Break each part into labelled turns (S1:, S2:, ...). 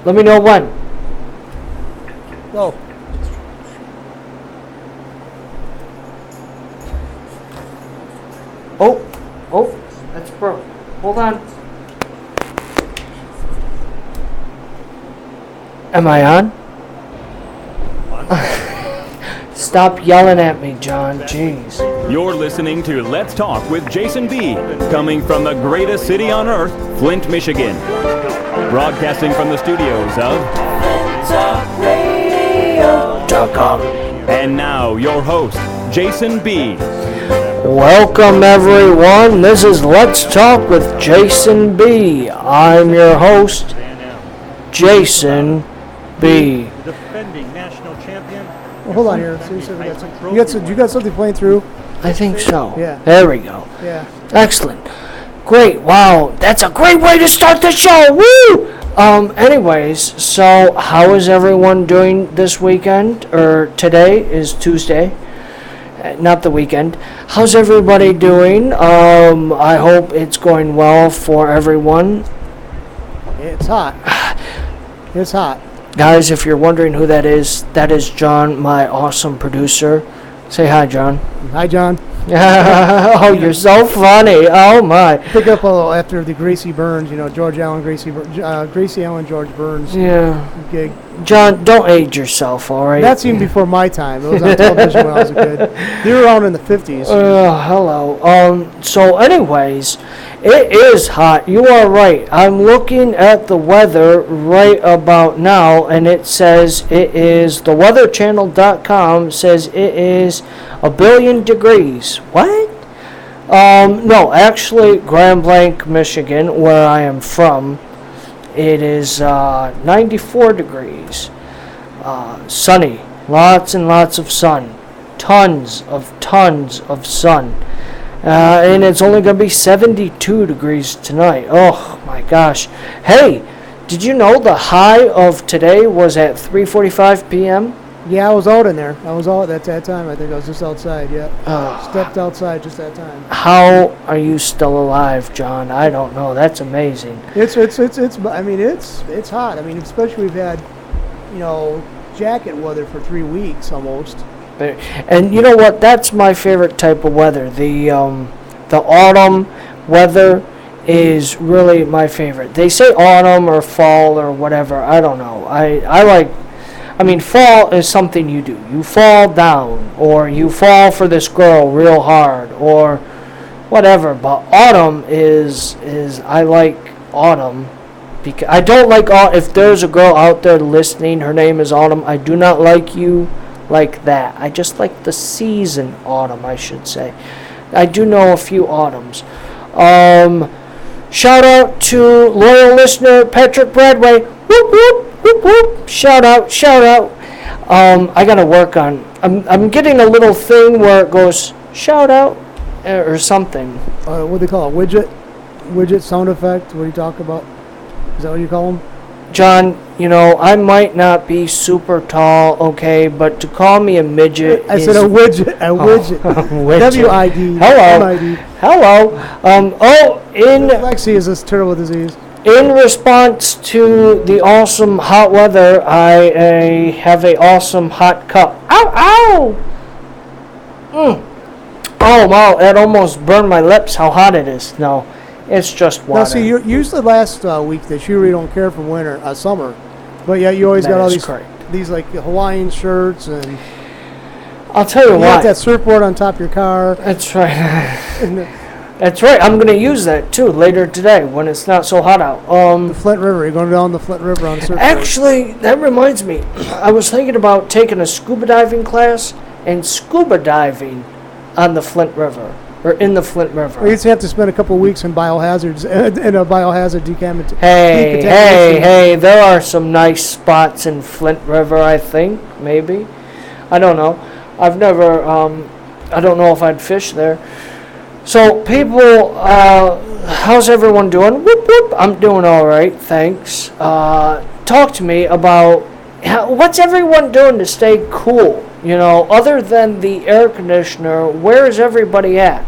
S1: Let me know when.
S2: Go.
S1: Oh, that's broke. Hold on. Am I on? Stop yelling at me, John. Jeez.
S3: You're listening to Let's Talk with Jason B. Coming from the greatest city on earth, Flint, Michigan. Broadcasting from the studios of
S1: FlintTalkRadio.com.
S3: And now, your host, Jason B.
S1: Welcome, everyone. This is Let's Talk with Jason B. I'm your host, Jason B.
S4: Defending national champion.
S2: Well, hold on here. So you got something playing through?
S1: I think so.
S2: Yeah.
S1: There we go.
S2: Yeah.
S1: Excellent. Great. Wow. That's a great way to start the show. Woo! Anyways, so how is everyone doing this weekend? Or today is Tuesday, not the weekend. How's everybody doing? I hope it's going well for everyone.
S2: It's hot. It's hot.
S1: Guys, if you're wondering who that is John, my awesome producer. Say hi, John.
S2: Hi, John.
S1: Oh, you're so funny. Oh, my.
S2: Pick up a little after the Gracie Burns, George Allen, Gracie Allen, George Burns
S1: Yeah.
S2: gig.
S1: John, don't age yourself, all right?
S2: That's even before my time. It was on television when I was a kid. They were around in the 50s.
S1: Hello. So anyways, it is hot. You are right. I'm looking at the weather right about now, and it says it is, theweatherchannel.com says it is 1 billion degrees. What? No, actually, Grand Blanc, Michigan, where I am from, it is 94 degrees. Sunny. Lots and lots of sun. Tons of sun. And it's only going to be 72 degrees tonight. Oh, my gosh. Hey, did you know the high of today was at 3:45 p.m.?
S2: Yeah, I was out in there. I was out at that time. I think I was just outside, yeah.
S1: Oh,
S2: Stepped outside just that time.
S1: how are you still alive, John? I don't know. That's amazing.
S2: It's hot. I mean, especially we've had, jacket weather for 3 weeks almost.
S1: And you know what? That's my favorite type of weather. The autumn weather is really my favorite. They say autumn or fall or whatever. I don't know. I mean, fall is something you do. You fall down, or you fall for this girl real hard, or whatever. But autumn is I like autumn. Because I don't like if there's a girl out there listening, her name is Autumn. I do not like you like that. I just like the season autumn, I should say. I do know a few autumns. Shout out to loyal listener Patrick Bradway. Whoop whoop whoop whoop. Shout out. I gotta work on. I'm getting a little thing where it goes shout out or something.
S2: What do they call it? Widget sound effect? What do you talk about? Is that what you call them?
S1: John, I might not be super tall, okay, but to call me a midget
S2: I said a widget.
S1: widget.
S2: W-I-D.
S1: Hello.
S2: M-I-D.
S1: Hello.
S2: Dyslexia is this terrible disease.
S1: In response to the awesome hot weather, I have a awesome hot cup. Ow! Oh, wow, it almost burned my lips how hot it is. No, it's just water.
S2: Now, see, you usually last week that you really don't care for summer, but yet you always
S1: That
S2: got all
S1: is correct.
S2: these like Hawaiian shirts, and
S1: I'll tell you
S2: you got
S1: what.
S2: that surfboard on top of your car.
S1: That's right.
S2: And
S1: That's right. I'm going to use that, too, later today when it's not so hot out.
S2: the Flint River. You're going down the Flint River on a surfboard.
S1: Actually, that reminds me. I was thinking about taking a scuba diving class and scuba diving on the Flint River, or in the Flint River.
S2: Or you just have to spend a couple of weeks in biohazards in a biohazard decontamination.
S1: Hey, there are some nice spots in Flint River, I think, maybe. I don't know. I've never, I don't know if I'd fish there. So, people, how's everyone doing? Whoop, whoop. I'm doing all right, thanks. Talk to me about what's everyone doing to stay cool? Other than the air conditioner, where is everybody at?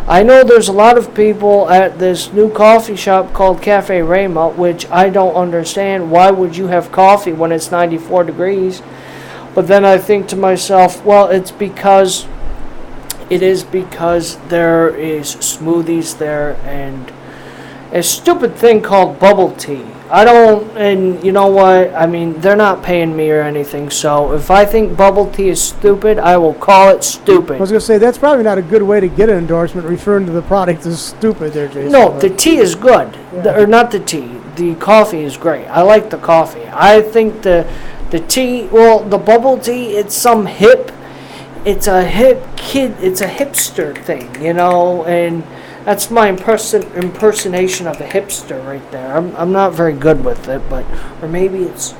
S1: I know there's a lot of people at this new coffee shop called Cafe Rama, which I don't understand. Why would you have coffee when it's 94 degrees? But then I think to myself, well, it is because there is smoothies there and a stupid thing called bubble tea. And you know what? I mean, they're not paying me or anything, so if I think bubble tea is stupid, I will call it stupid.
S2: I was going to say, that's probably not a good way to get an endorsement, referring to the product as stupid there, Jason.
S1: No, the tea is good. Or not the tea. The coffee is great. I like the coffee. I think the tea, well, the bubble tea, it's a hipster thing, and that's my impersonation of a hipster right there. I'm not very good with it, or maybe it's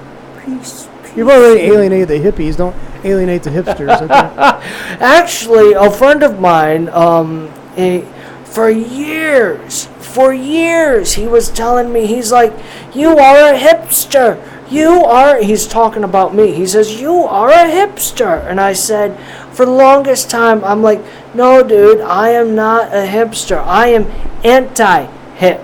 S1: peace.
S2: You've already alienated the hippies. Don't alienate the hipsters, okay?
S1: Actually, a friend of mine, for years, he was telling me, he's like, you are a hipster. He's talking about me. He says, you are a hipster. And I said, for the longest time, I'm like, no, dude, I am not a hipster. I am anti-hip.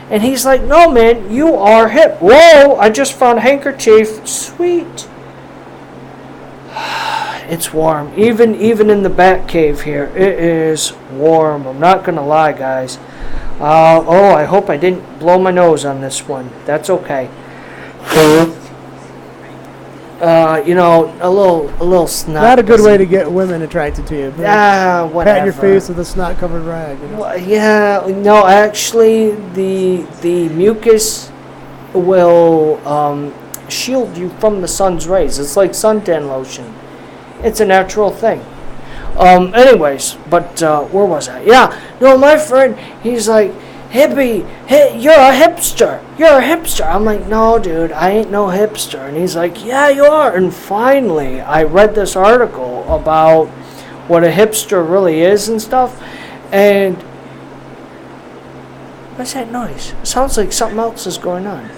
S1: And he's like, no, man, you are hip. Whoa, I just found a handkerchief. Sweet. It's warm. Even in the bat cave here, it is warm. I'm not going to lie, guys. I hope I didn't blow my nose on this one. That's okay. A little snot.
S2: Not a good way to get women attracted to you.
S1: Whatever.
S2: Pat your face with a snot-covered rag.
S1: Well, yeah, no, actually, the mucus will shield you from the sun's rays. It's like suntan lotion. It's a natural thing. Anyways, but where was I? Yeah, no, my friend, he's like, hippie, you're a hipster. I'm like, no, dude, I ain't no hipster. And he's like, yeah, you are. And finally, I read this article about what a hipster really is and stuff. And what's that noise? It sounds like something else is going on.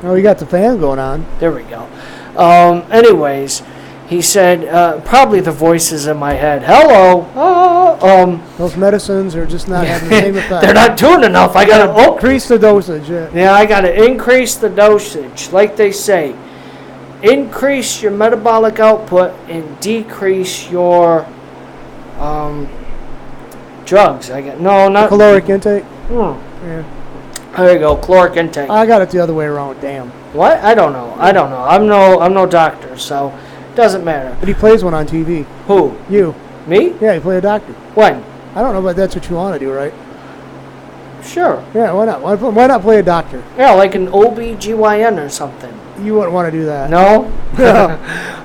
S2: Oh, you got the fan going on.
S1: There we go. Anyways, he said, probably the voices in my head. Hello.
S2: Those medicines are just not having the same effect.
S1: They're not doing enough. I got to
S2: increase the dosage.
S1: Yeah, I got to increase the dosage. Like they say, increase your metabolic output and decrease your drugs.
S2: Caloric intake.
S1: Yeah. There you go, caloric intake.
S2: I got it the other way around. Damn.
S1: What? I don't know. I'm no doctor, so it doesn't matter.
S2: But he plays one on TV.
S1: Who?
S2: You.
S1: Me?
S2: Yeah, you play a doctor.
S1: When?
S2: I don't know, but that's what you want to do, right?
S1: Sure.
S2: Yeah, why not? Why not play a doctor?
S1: Yeah, like an OBGYN or something.
S2: You wouldn't want to do that.
S1: No?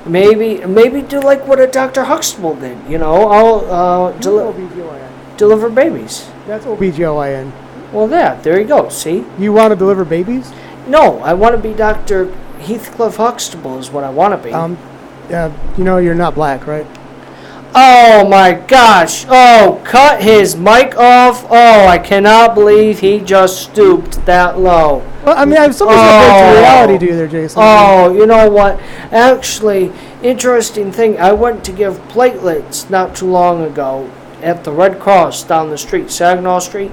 S1: Maybe do like what a Dr. Huxtable did. I'll deliver babies.
S2: That's OBGYN.
S1: Well, there you go. See?
S2: You want to deliver babies?
S1: No, I want to be Dr. Heathcliff Huxtable is what I want to be.
S2: You're not black, right?
S1: Oh my gosh. Oh, cut his mic off. Oh, I cannot believe he just stooped that low.
S2: Well, I mean, I have something to reality to you there, Jason.
S1: Oh, you know what? Actually, interesting thing. I went to give platelets not too long ago at the Red Cross down the street, Saginaw Street.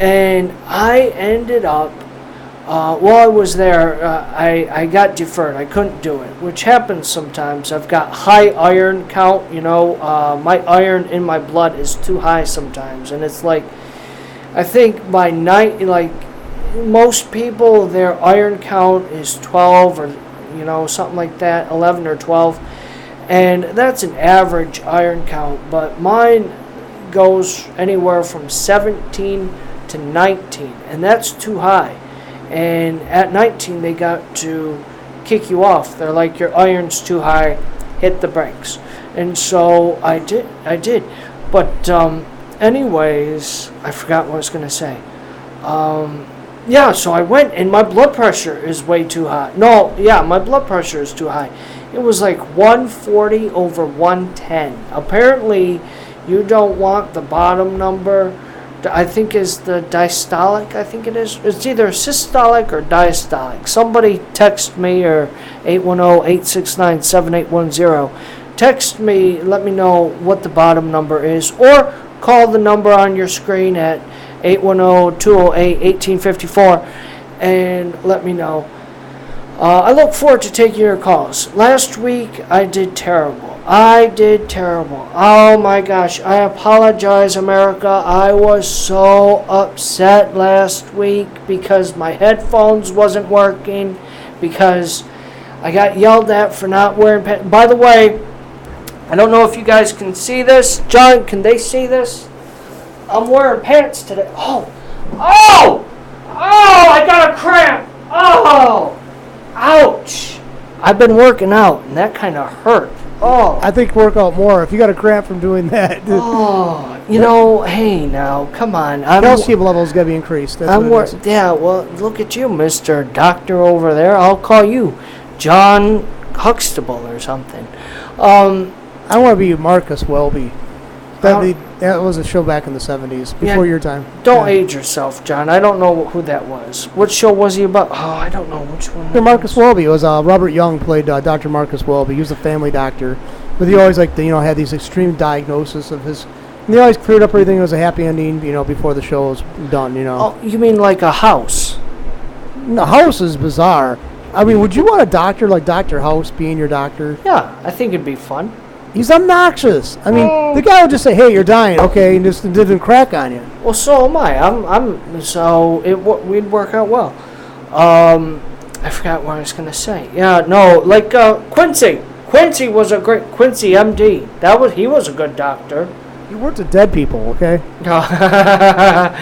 S1: And I ended up, while I was there, I got deferred. I couldn't do it, which happens sometimes. I've got high iron count, my iron in my blood is too high sometimes. And it's like, I think by night, like most people, their iron count is 12 or, something like that, 11 or 12. And that's an average iron count, but mine goes anywhere from 17 to 19, and that's too high. And at 19 they got to kick you off. They're like, your iron's too high, hit the brakes. And so I did. But anyways, I forgot what I was going to say. So I went, and my blood pressure is way too high. My blood pressure is too high. It was like 140 over 110. Apparently you don't want the bottom number. I think is the diastolic. I think it is. It's either systolic or diastolic. Somebody text me, or 810-869-7810. text me, let me know what the bottom number is, or call the number on your screen at 810-208-1854 and let me know. I look forward to taking your calls. Last week, I did terrible. Oh my gosh. I apologize, America. I was so upset last week because my headphones wasn't working, because I got yelled at for not wearing pants. By the way, I don't know if you guys can see this. John, can they see this? I'm wearing pants today. Oh, I got a cramp. Oh, ouch. I've been working out, and that kind of hurt. Oh.
S2: I think work out more if you got a cramp from doing that.
S1: Oh, hey now, come on.
S2: Calcium levels got to be increased. That's what it is.
S1: Yeah, well, look at you, Mr. Doctor over there. I'll call you John Huxtable or something.
S2: I want to be Marcus Welby. That was a show back in the 70s, before your time.
S1: Don't age yourself, John. I don't know who that was. What show was he about? Oh, I don't know which one.
S2: Marcus Welby. It was Robert Young played Dr. Marcus Welby. He was a family doctor, but he always had these extreme diagnoses of his. And they always cleared up everything. It was a happy ending, before the show was done.
S1: Oh, you mean like a House?
S2: No, House is bizarre. I mean, would you want a doctor like Dr. House being your doctor?
S1: Yeah, I think it'd be fun.
S2: He's obnoxious. I mean, the guy would just say, "Hey, you're dying," okay, and just didn't crack on you.
S1: Well, so am I. We'd work out well. I forgot what I was gonna say. Yeah, no, like Quincy. Quincy was a great Quincy MD. He was a good doctor.
S2: He worked with dead people, okay?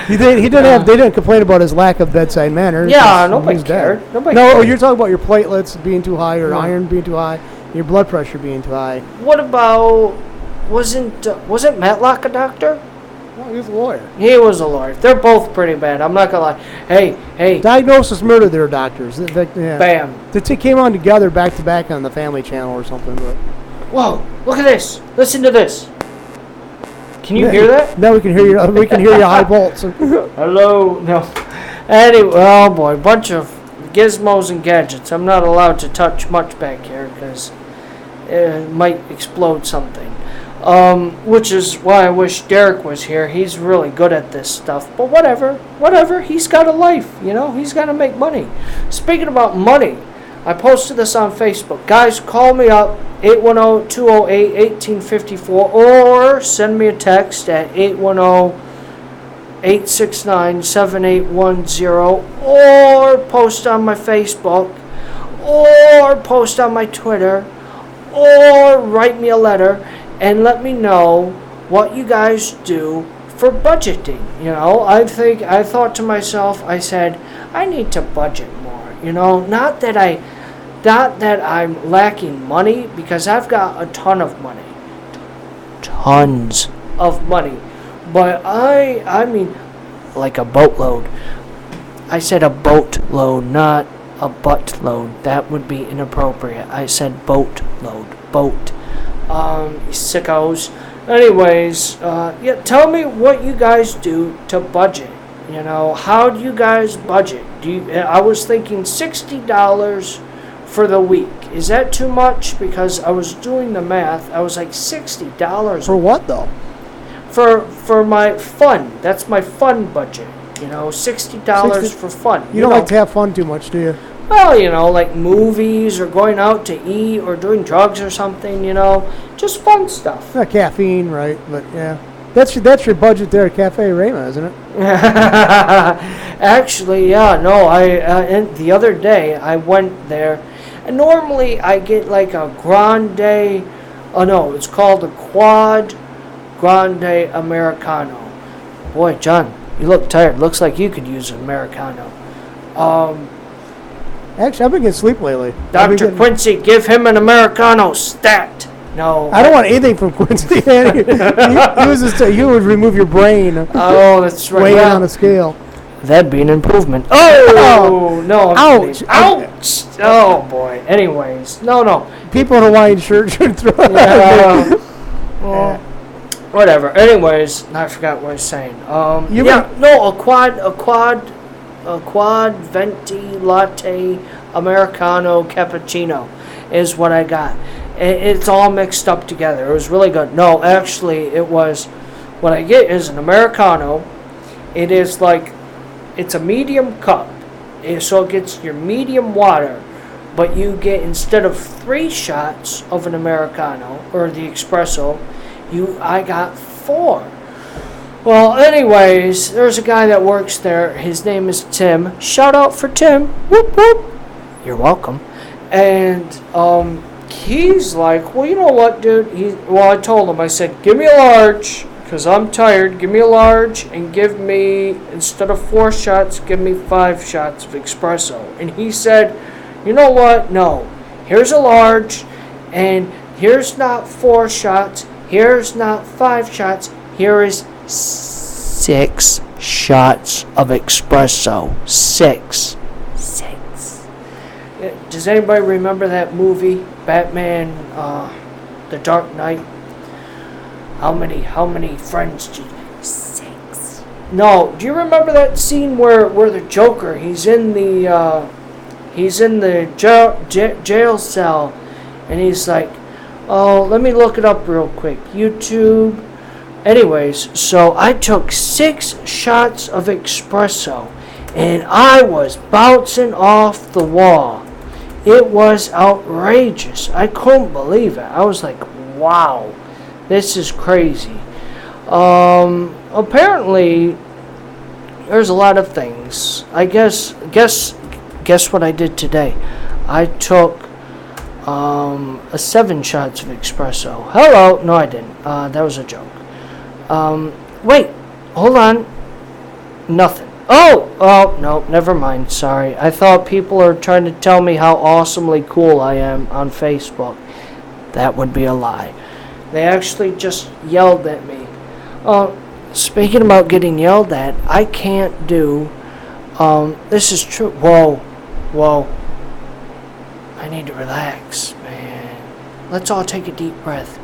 S1: He
S2: They didn't complain about his lack of bedside manner.
S1: Yeah, nobody cared.
S2: Nobody cared. You're talking about your platelets being too high, or iron being too high, your blood pressure being too high.
S1: What about wasn't Matlock a doctor?
S2: Well, he was a lawyer.
S1: He was a lawyer. They're both pretty bad. I'm not gonna lie. Hey.
S2: Diagnosis Murder, they're doctors. Yeah.
S1: Bam.
S2: The two came on together back to back on the Family Channel or something. But.
S1: Whoa! Look at this. Listen to this. Can you hear that?
S2: No, we can hear you. We can hear you high volts.
S1: Hello. No. Anyway, oh boy, bunch of gizmos and gadgets. I'm not allowed to touch much back here because it might explode something. Which is why I wish Derek was here. He's really good at this stuff. But whatever. He's got a life, He's got to make money. Speaking about money, I posted this on Facebook. Guys, call me up, 810-208-1854, or send me a text at 810-869-7810, or post on my Facebook, or post on my Twitter, or write me a letter and let me know what you guys do for budgeting. I thought to myself, I said, I need to budget more. Not that I'm lacking money, because I've got a ton of money. Tons of money. But I mean, like a boatload. I said a boatload, not a buttload. That would be inappropriate. I said boatload. Boat. Sickos. Anyways, tell me what you guys do to budget. How do you guys budget? I was thinking $60 for the week. Is that too much? Because I was doing the math. I was like $60.
S2: For what though?
S1: For my fun. That's my fun budget. $60 for fun.
S2: You don't like to have fun too much, do you?
S1: Well, like movies or going out to eat or doing drugs or something, just fun stuff.
S2: Caffeine, right? But yeah, that's your budget there at Cafe Rayma, isn't it?
S1: Actually, yeah, no. And the other day I went there, and normally I get like a grande. Oh no, it's called a quad grande Americano. Boy, John, you look tired. Looks like you could use an Americano.
S2: Actually, I've been getting sleep lately.
S1: Dr. Quincy, give him an Americano stat. No.
S2: I don't want anything from Quincy. He would remove your brain.
S1: Oh, that's right.
S2: Weighing on a scale.
S1: That'd be an improvement. Oh, no.
S2: Ouch.
S1: Ouch. Oh, boy. Anyways. No.
S2: People in Hawaiian shirts should throw it
S1: out. Well, whatever. Anyways, I forgot what I was saying. A quad venti latte Americano cappuccino is what I got. It's all mixed up together. It was really good. No, actually, it was. What I get is an Americano. It is like, it's a medium cup. So it gets your medium water. But you get, instead of 3 shots of an Americano, or the espresso, I got 4. Well, anyways, there's a guy that works there. His name is Tim. Shout out for Tim. Whoop, whoop. You're welcome. And he's like, well, you know what, dude? I told him, I said, give me a large, because I'm tired. Give me a large, and give me, instead of 4 shots, give me 5 shots of espresso. And he said, you know what? No. Here's a large, and here's not 4 shots. Here's not 5 shots. Here is 6 shots of espresso. 6. Does anybody remember that movie, Batman, The Dark Knight? How many friends do you... 6. No, do you remember that scene where the Joker, he's in the jail cell, and he's like, oh, let me look it up real quick. YouTube. Anyways, so I took 6 shots of espresso, and I was bouncing off the wall. It was outrageous. I couldn't believe it. I was like, wow, this is crazy. Apparently, there's a lot of things. I guess what I did today. I took 7 shots of espresso. Hello. No, I didn't. That was a joke. Wait, hold on. Nothing. Oh, no, never mind. Sorry. I thought people are trying to tell me how awesomely cool I am on Facebook. That would be a lie. They actually just yelled at me. Speaking about getting yelled at, I can't do, this is true. Whoa. I need to relax, man. Let's all take a deep breath.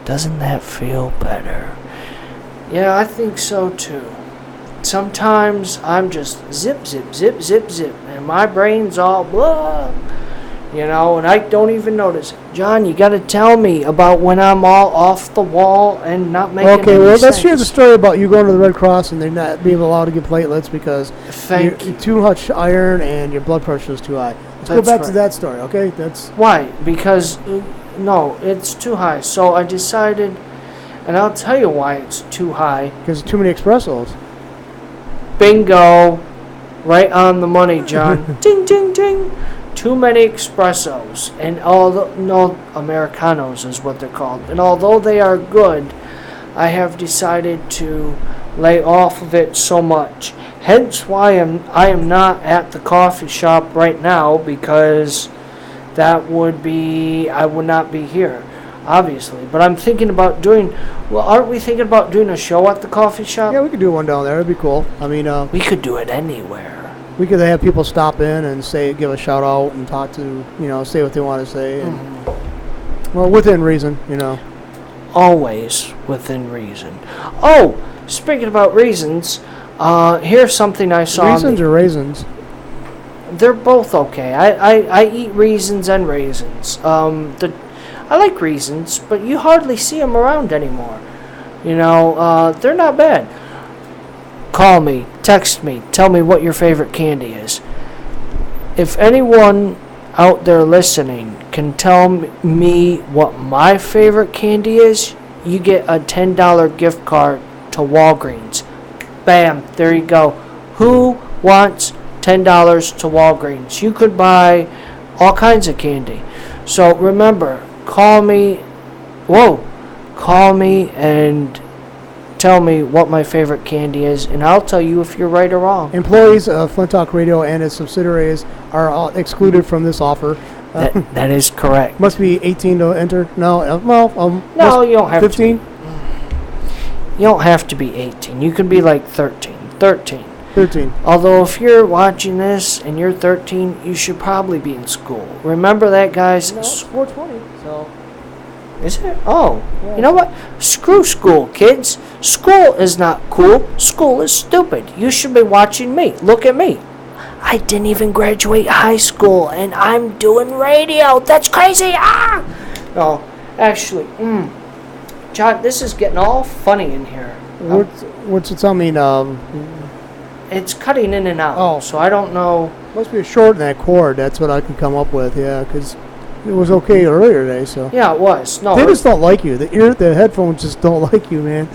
S1: Doesn't that feel better? Yeah, I think so too. Sometimes I'm just zip, and my brain's all blah, and I don't even notice. John, you got to tell me about when I'm all off the wall and not making any
S2: Okay, well, let's
S1: sense.
S2: hear the story about you going to the Red Cross and they're not being allowed to get platelets because
S1: Thank you.
S2: you're too much iron and your blood pressure is too high. Let's go
S1: That's
S2: back to
S1: right.
S2: that story, okay? That's
S1: Why? Because, no, it's too high. So I decided, and I'll tell you why it's too high.
S2: because too many espressos.
S1: Bingo. Right on the money, John. Ding, ding, ding. Too many espressos. And Americanos is what they're called. And although they are good, I have decided to lay off of it so much. Hence why I am not at the coffee shop right now, because I would not be here, obviously. But I'm thinking about aren't we thinking about doing a show at the coffee shop?
S2: Yeah, we could do one down there. It'd be cool. I mean,
S1: We could do it anywhere.
S2: we could have people stop in and give a shout out and talk to, say what they want to say. And, well, within reason,
S1: Always within reason. Oh, speaking about reasons, here's something I saw.
S2: Reasons or raisins?
S1: They're both okay. I eat reasons and raisins. I like reasons, but you hardly see them around anymore. They're not bad. Call me, text me, tell me what your favorite candy is. If anyone out there listening can tell me what my favorite candy is, you get a $10 gift card to Walgreens. Bam, there you go. Who wants $10 to Walgreens? You could buy all kinds of candy. So remember, call me and tell me what my favorite candy is, and I'll tell you if you're right or wrong.
S2: Employees of Flint Talk Radio and its subsidiaries are all excluded from this offer.
S1: That is correct.
S2: Must be 18 to enter. No,
S1: No, you don't have
S2: 15?
S1: to. You don't have to be 18. You can be like 13.
S2: 13.
S1: Although if you're watching this and you're 13, you should probably be in school. Remember that, guys?
S2: No, it's 420. So
S1: Is it? Oh,
S2: Yeah.
S1: you know what? Screw school, kids. School is not cool. School is stupid. You should be watching me. Look at me. I didn't even graduate high school, and I'm doing radio. That's crazy. Ah! No, actually, John, this is getting all funny in here.
S2: What's it? I mean,
S1: It's cutting in and out.
S2: Oh.
S1: So I don't know.
S2: must be a short in that cord. That's what I can come up with. Yeah, because it was okay earlier today. So
S1: Yeah, it was. No.
S2: they just don't like you. The headphones just don't like you, man.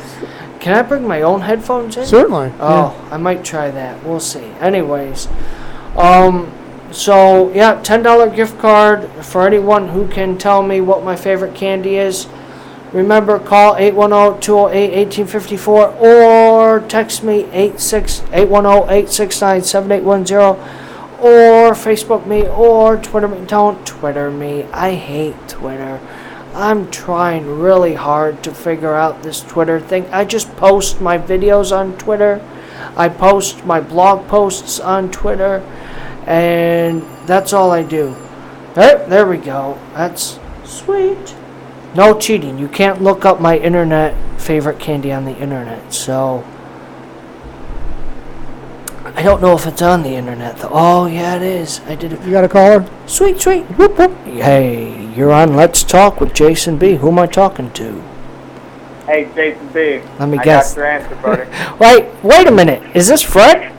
S1: Can I bring my own headphones in?
S2: Certainly.
S1: Oh, I might try that. We'll see. Anyways, so yeah, $10 gift card for anyone who can tell me what my favorite candy is. Remember, call 810-208-1854 or text me 810-869-7810 or Facebook me or Twitter me. Don't Twitter me. I hate Twitter. I'm trying really hard to figure out this Twitter thing. I just post my videos on Twitter. I post my blog posts on Twitter. And that's all I do. There we go. That's sweet. No cheating. You can't look up my internet favorite candy on the internet. So I don't know if it's on the internet though. Oh yeah, it is. I did it.
S2: You got a caller?
S1: Sweet. Whoop, whoop. Hey, you're on Let's Talk with Jason B. Who am I talking to?
S5: Hey, Jason B.
S1: Let me
S5: I
S1: guess.
S5: got your answer, buddy.
S1: Wait a minute. Is this Fred?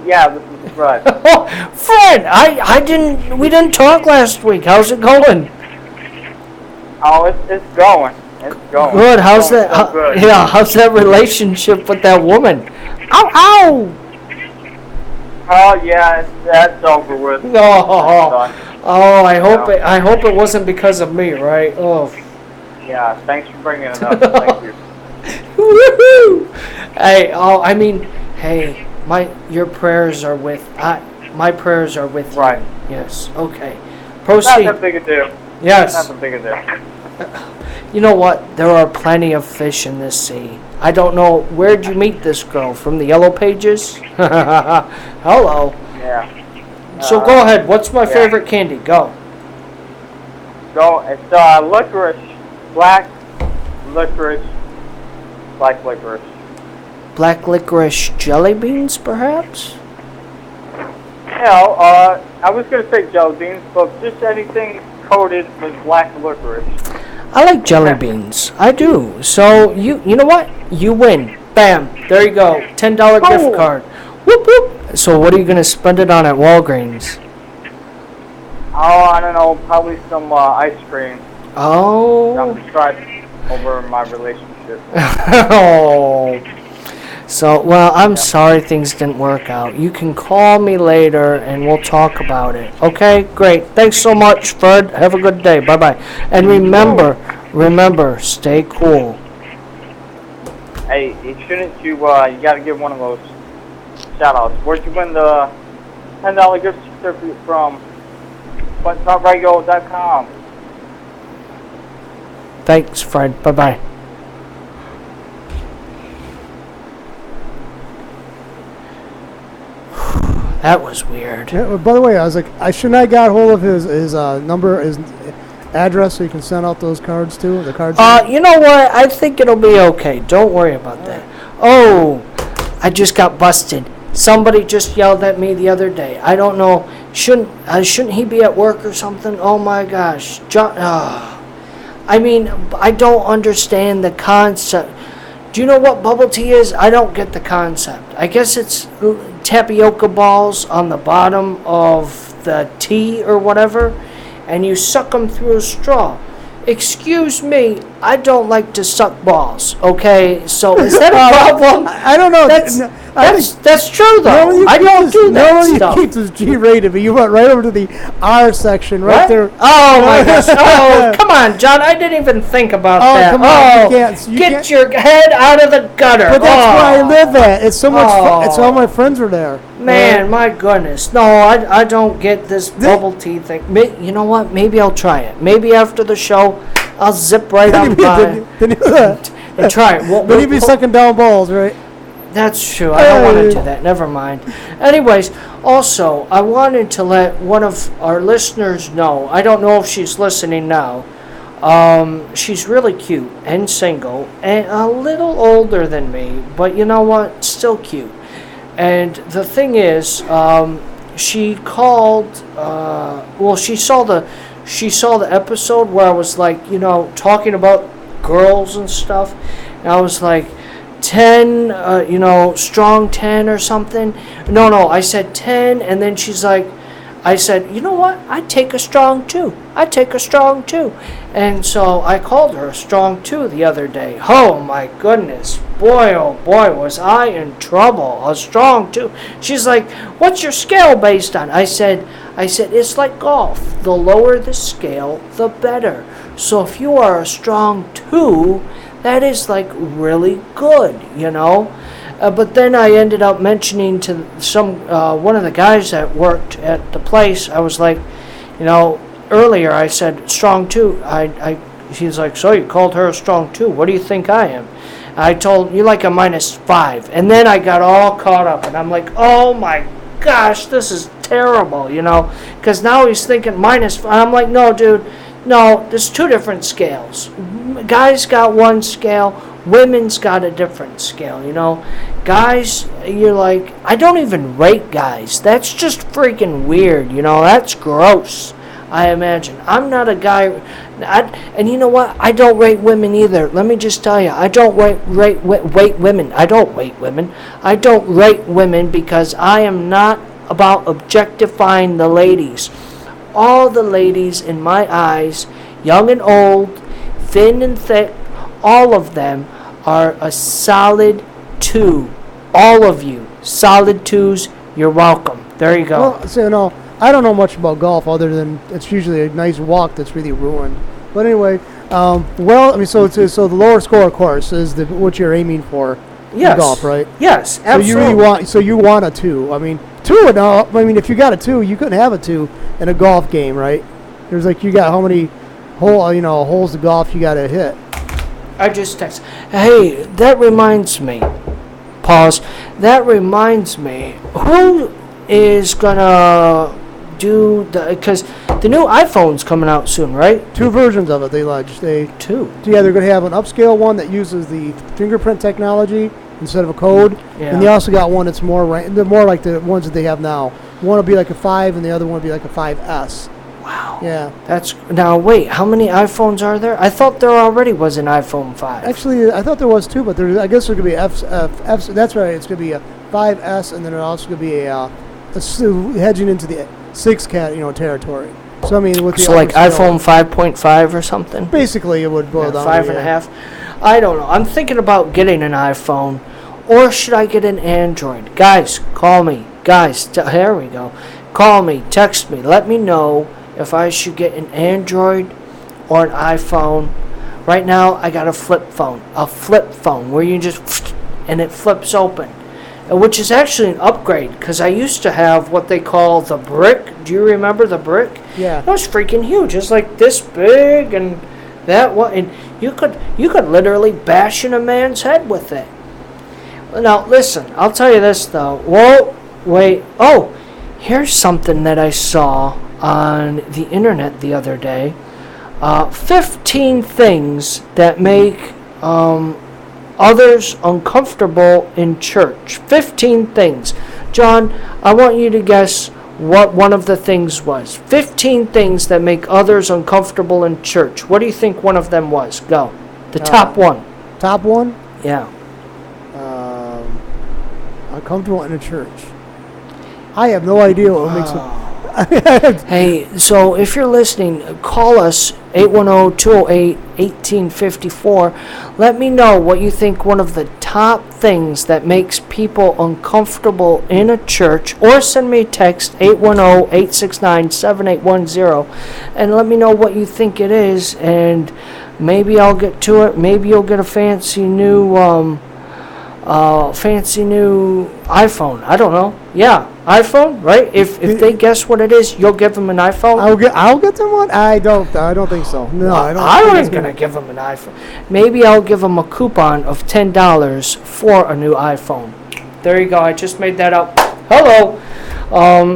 S5: Yeah, this is Fred.
S1: Oh, Fred, we didn't talk last week. How's it going?
S5: Oh, it's going. It's going.
S1: Good. How's
S5: It's
S1: that?
S5: going so good.
S1: Yeah, how's that relationship with that woman? Ow, ow!
S5: Oh, yeah, that's over with.
S1: Oh,
S5: Done.
S1: I hope it wasn't because of me, right? Oh,
S5: Yeah, thanks for bringing it up. Thank you.
S1: woohoo! Hey, your prayers are with my prayers are with
S5: Right.
S1: you. Yes. Okay.
S5: Not
S1: Proceed.
S5: that big a deal.
S1: Yes.
S5: Not that big a deal.
S1: You know what? There are plenty of fish in this sea. I don't know, where'd you meet this girl? From the Yellow Pages? Hello.
S5: Yeah.
S1: So go ahead. What's my favorite candy? Go.
S5: So it's licorice, black licorice.
S1: Black licorice jelly beans, perhaps?
S5: Hell, I was gonna say jelly beans, but just anything coated with black licorice.
S1: I like jelly beans. I do. So you know what? You win. Bam. There you go. $10 gift
S5: Oh.
S1: card. Whoop whoop. So what are you gonna spend it on at Walgreens?
S5: Oh, I don't know, probably some ice cream.
S1: Oh.
S5: I'm trying over my relationship.
S1: Oh. So, well, I'm sorry things didn't work out. You can call me later and we'll talk about it. Okay? Great. Thanks so much, Fred. Have a good day. Bye-bye. And remember, stay cool.
S5: Hey, you gotta give one of those shout-outs. Where'd you win the $10 gift certificate from? ButTalkRadio.com.
S1: Thanks, Fred. Bye-bye. That was weird.
S2: Yeah, well, by the way, I was like, I shouldn't have got hold of his number, his address, so you can send out those cards too. The cards.
S1: You know what? I think it'll be okay. Don't worry about that. Oh, I just got busted. Somebody just yelled at me the other day. I don't know. Shouldn't he be at work or something? Oh my gosh, John. I mean, I don't understand the concept. Do you know what bubble tea is? I don't get the concept. I guess it's tapioca balls on the bottom of the tea or whatever, and you suck them through a straw. Excuse me, I don't like to suck balls, okay? So is that a problem?
S2: I don't know.
S1: That's true, though. I don't do that
S2: Normally
S1: stuff.
S2: you keep this G-rated, but you went right over to the R section right
S1: What?
S2: there.
S1: Oh my gosh! Oh, come on, John! I didn't even think about
S2: Oh,
S1: that.
S2: come on, you
S1: get
S2: can't-
S1: your head out of the gutter.
S2: But that's where I
S1: Oh.
S2: live at. It's so much fun. It's
S1: Oh.
S2: all my friends were there.
S1: Man, my goodness. No, I don't get this bubble tea thing. You know what? Maybe I'll try it. Maybe after the show, I'll zip right on by and try it.
S2: But you'd be sucking down balls, right?
S1: That's true. I don't want to do that. Never mind. Anyways, also, I wanted to let one of our listeners know. I don't know if she's listening now. She's really cute and single and a little older than me, but you know what? Still cute. And the thing is, she called. She saw the episode where I was like, talking about girls and stuff, and I was like, 10, strong 10 or something. No, I said 10, and then she's like, I said, you know what? I'd take a strong 2. I'd take a strong 2. And so I called her a strong 2 the other day. Oh my goodness. Boy, oh boy, was I in trouble. A strong 2. She's like, what's your scale based on? I said, it's like golf. The lower the scale, the better. So if you are a strong 2, that is like really good, But then I ended up mentioning to one of the guys that worked at the place. I was like, earlier I said strong 2. He's like, so you called her a strong 2? What do you think I am? I told you like a -5, and then I got all caught up, and I'm like, oh my gosh, this is terrible, because now he's thinking -5. I'm like, no, dude, no, there's 2 different scales. Guys got one scale. Women's got a different scale, Guys, you're like, I don't even rate guys. That's just freaking weird, That's gross, I imagine. I'm not a guy. And you know what? I don't rate women either. Let me just tell you, I don't rate women. I don't rate women. I don't rate women because I am not about objectifying the ladies. All the ladies in my eyes, young and old, thin and thick, all of them are a solid 2. All of you, solid 2s, you're welcome. There you go.
S2: Well, so, I don't know much about golf other than it's usually a nice walk that's really ruined. But anyway, so the lower score, of course, is what you're aiming for in golf, right?
S1: Yes, absolutely.
S2: So you want a 2. I mean, 2 enough. I mean, if you got a 2, you couldn't have a 2 in a golf game, right? There's like, you got how many holes of golf you got to hit.
S1: I just text. Hey, that reminds me. Pause. That reminds me. Who is gonna do because the new iPhone's coming out soon, right?
S2: 2 versions of it. They
S1: 2.
S2: Yeah, they're gonna have an upscale one that uses the fingerprint technology instead of a code,
S1: Yeah.
S2: and they also got one that's more like the ones that they have now. One will be like a 5, and the other one will be like a 5S.
S1: Wow.
S2: Yeah.
S1: Now wait, how many iPhones are there? I thought there already was an iPhone 5.
S2: Actually, I thought there was 2, but I guess there could be F. That's right. It's gonna be a 5S, and then it also could be a hedging into the 6 territory. So I mean, with the
S1: like iPhone 5.5 or something.
S2: Basically, it would boil down
S1: 5.5. I don't know. I'm thinking about getting an iPhone, or should I get an Android? Guys, call me. Guys, here we go. Call me, text me, let me know if I should get an Android or an iPhone. Right now, I got a flip phone where you just and it flips open, which is actually an upgrade because I used to have what they call the brick. Do you remember the brick?
S2: Yeah.
S1: It was freaking huge. It's like this big and that one, and you could literally bash in a man's head with it. Now listen, I'll tell you this though. Whoa, wait. Oh, here's something that I saw on the internet the other day. 15 things that make others uncomfortable in church. 15 things. John, I want you to guess what one of the things was. 15 things that make others uncomfortable in church. What do you think one of them was? Go. The top one.
S2: Top one?
S1: Yeah.
S2: Uncomfortable in a church. I have no idea what makes it.
S1: Hey, so if you're listening, call us 810-208-1854. Let me know what you think one of the top things that makes people uncomfortable in a church, or send me a text 810-869-7810 and let me know what you think it is, and maybe I'll get to it. Maybe you'll get a fancy new iPhone. I don't know. Yeah, iPhone, right? If they guess what it is, you'll give them an iPhone.
S2: I'll get them one. I don't think so. No, I don't.
S1: I ain't gonna give them an iPhone. Maybe I'll give them a coupon of $10 for a new iPhone. There you go. I just made that up. Hello.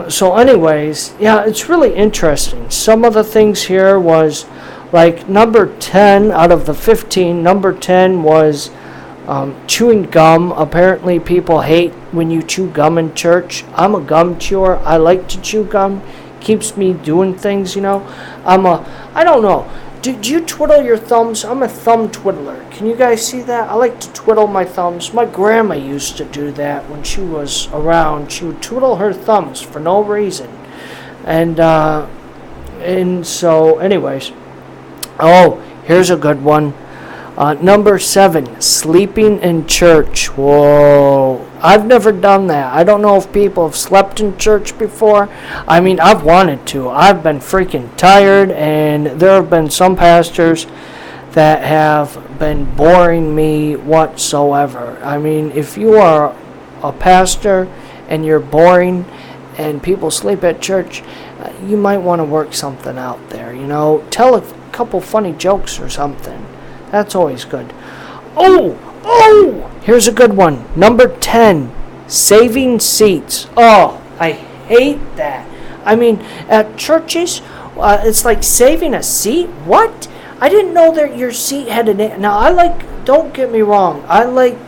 S1: So, anyways, yeah, it's really interesting. Some of the things here was like number 10 out of the 15. Number 10 was Chewing gum. Apparently, people hate when you chew gum in church. I'm a gum chewer. I like to chew gum. Keeps me doing things, you know. I don't know. Do you twiddle your thumbs? I'm a thumb twiddler. Can you guys see that? I like to twiddle my thumbs. My grandma used to do that when she was around. She would twiddle her thumbs for no reason. And so, anyways. Oh, here's a good one. Number 7, sleeping in church. Whoa. I've never done that. I don't know if people have slept in church before. I mean, I've wanted to. I've been freaking tired, and there have been some pastors that have been boring me whatsoever. I mean, if you are a pastor and you're boring and people sleep at church, you might want to work something out there, you know. Tell a couple funny jokes or something. That's always good. Oh! Here's a good one. Number 10, saving seats. Oh, I hate that. I mean, at churches, it's like saving a seat? What? I didn't know that your seat had an... Now, don't get me wrong, I like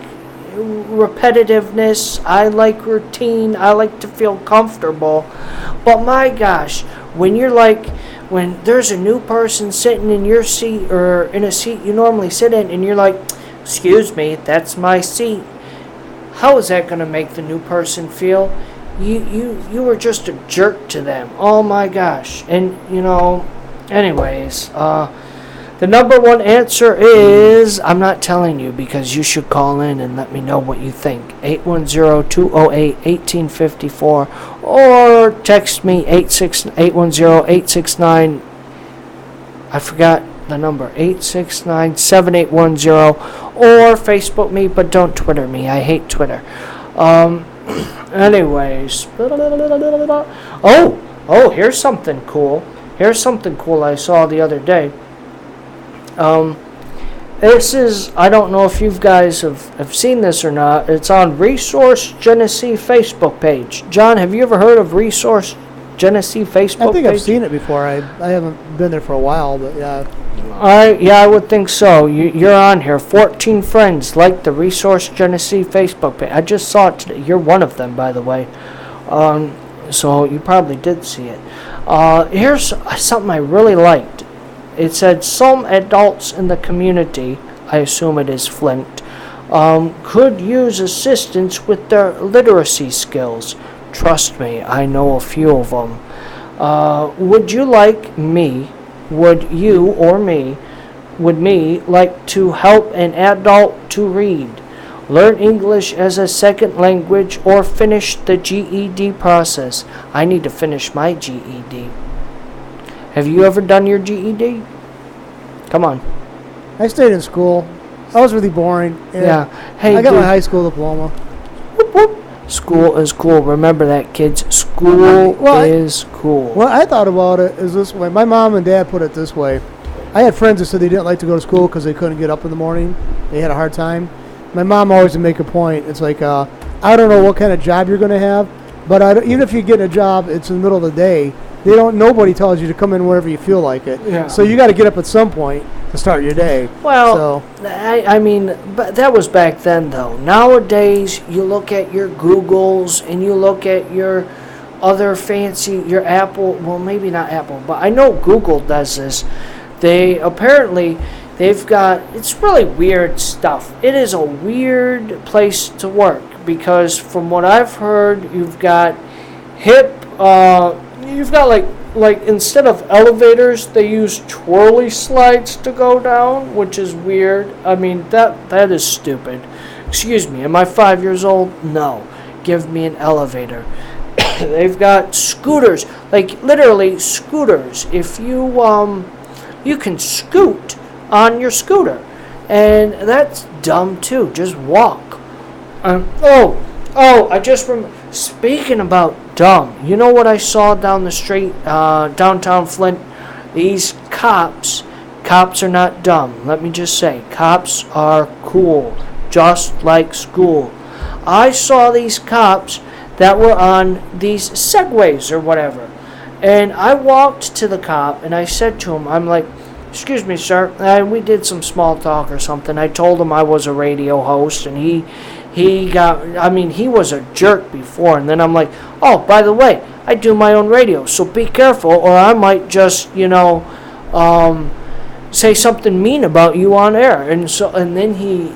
S1: repetitiveness, I like routine, I like to feel comfortable. But my gosh, when there's a new person sitting in your seat or in a seat you normally sit in, and you're like, excuse me, that's my seat. How is that going to make the new person feel? You were just a jerk to them. Oh my gosh. And, you know, anyways, the number one answer is, I'm not telling you because you should call in and let me know what you think. 810-208-1854 or text me 810-869. I forgot the number, 869-7810, or Facebook me, but don't Twitter me. I hate Twitter. Anyways. Oh, here's something cool. Here's something cool I saw the other day. This is, I don't know if you guys have seen this or not. It's on Resource Genesee Facebook page. John, have you ever heard of Resource Genesee Facebook page?
S2: I think I've seen it before. I haven't been there for a while, but yeah.
S1: I would think so. You're on here. 14 friends like the Resource Genesee Facebook page. I just saw it today. You're one of them, by the way. So you probably did see it. Here's something I really liked. It said some adults in the community, I assume it is Flint, could use assistance with their literacy skills. Trust me, I know a few of them. Would you like to help an adult to read, learn English as a second language, or finish the GED process? I need to finish my GED. Have you ever done your GED? Come on.
S2: I stayed in school. I was really boring.
S1: Yeah. Hey,
S2: I got my high school diploma.
S1: Whoop, whoop. School is cool. Remember that, kids. School is cool.
S2: Well, I thought about it as this way. My mom and dad put it this way. I had friends that said they didn't like to go to school because they couldn't get up in the morning. They had a hard time. My mom always would make a point. It's like, I don't know what kind of job you're going to have, but even if you get a job, it's in the middle of the day. Nobody tells you to come in wherever you feel like it. Yeah. So you got to get up at some point to start your day.
S1: Well, I mean, but that was back then, though. Nowadays, you look at your Googles and you look at your other fancy, your Apple. Well, maybe not Apple, but I know Google does this. They've got, it's really weird stuff. It is a weird place to work because from what I've heard, you've got you've got like instead of elevators, they use twirly slides to go down, which is weird. I mean, that is stupid. Excuse me, am I 5 years old? No. Give me an elevator. They've got scooters, like literally scooters. If you can scoot on your scooter, and that's dumb too. Just walk. I just remember. Speaking about dumb, you know what I saw down the street, downtown Flint? These cops are not dumb. Let me just say, cops are cool, just like school. I saw these cops that were on these Segways or whatever, and I walked to the cop and I said to him, I'm like, excuse me, sir. We did some small talk or something. I told him I was a radio host, and he was a jerk before. And then I'm like, oh, by the way, I do my own radio, so be careful, or I might just, say something mean about you on air. And then he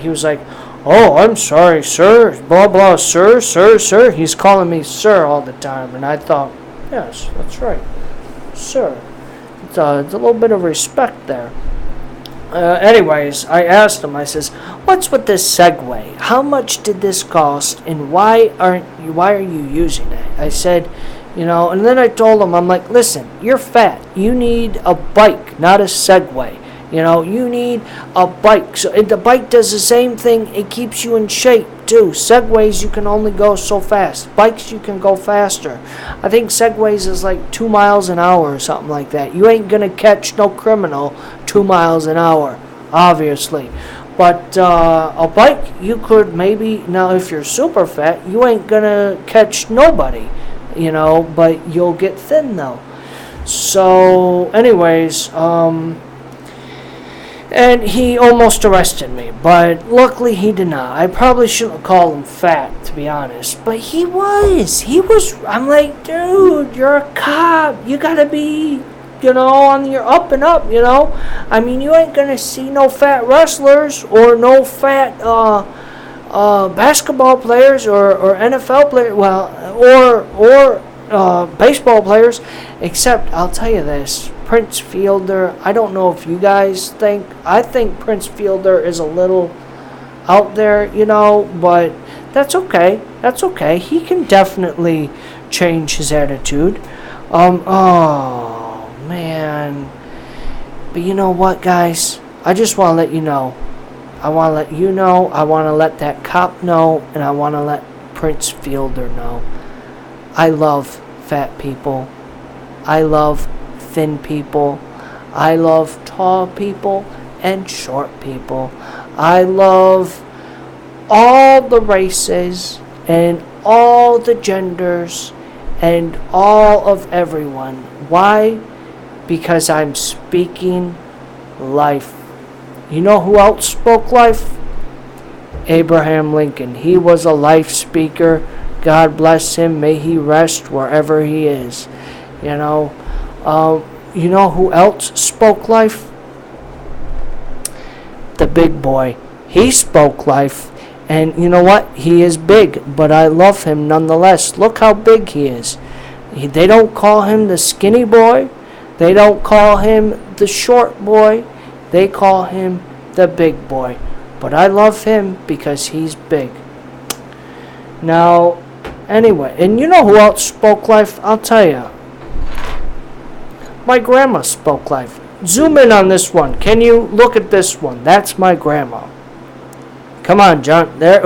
S1: was like, oh, I'm sorry, sir, blah, blah, sir. He's calling me sir all the time. And I thought, yes, that's right, sir. It's a little bit of respect there. Anyways, I asked him, I says, what's with this Segway? How much did this cost, and why are you using it? I said, and then I told him, I'm like, listen, you're fat. You need a bike, not a Segway. You need a bike. So the bike does the same thing. It keeps you in shape, too. Segways, you can only go so fast. Bikes, you can go faster. I think Segways is like 2 miles an hour or something like that. You ain't going to catch no criminal 2 miles an hour, obviously. But a bike, you could maybe, now if you're super fat, you ain't going to catch nobody, but you'll get thin, though. So, anyways, and he almost arrested me, but luckily he did not. I probably shouldn't call him fat, to be honest, but he was. I'm like, dude, you're a cop. You gotta be, on your up and up, I mean, you ain't gonna see no fat wrestlers or no fat basketball players or NFL players, or baseball players, except I'll tell you this, Prince Fielder. I don't know if you guys think. I think Prince Fielder is a little out there, but that's okay. That's okay. He can definitely change his attitude. Oh man. But you know what, guys? I just want to let you know. I want to let you know. I want to let that cop know, and I want to let Prince Fielder know. I love fat people. I love thin people. I love tall people and short people. I love all the races and all the genders and all of everyone. Why? Because I'm speaking life. You know who else spoke life? Abraham Lincoln. He was a life speaker. God bless him. May he rest wherever he is. You know who else spoke life? The big boy. He spoke life. And you know what? He is big, but I love him nonetheless. Look how big he is. They don't call him the skinny boy. They don't call him the short boy. They call him the big boy. But I love him because he's big. Now, anyway, and you know who else spoke life? I'll tell you. My grandma spoke life. Zoom in on this one. Can you look at this one? That's my grandma. Come on, John. There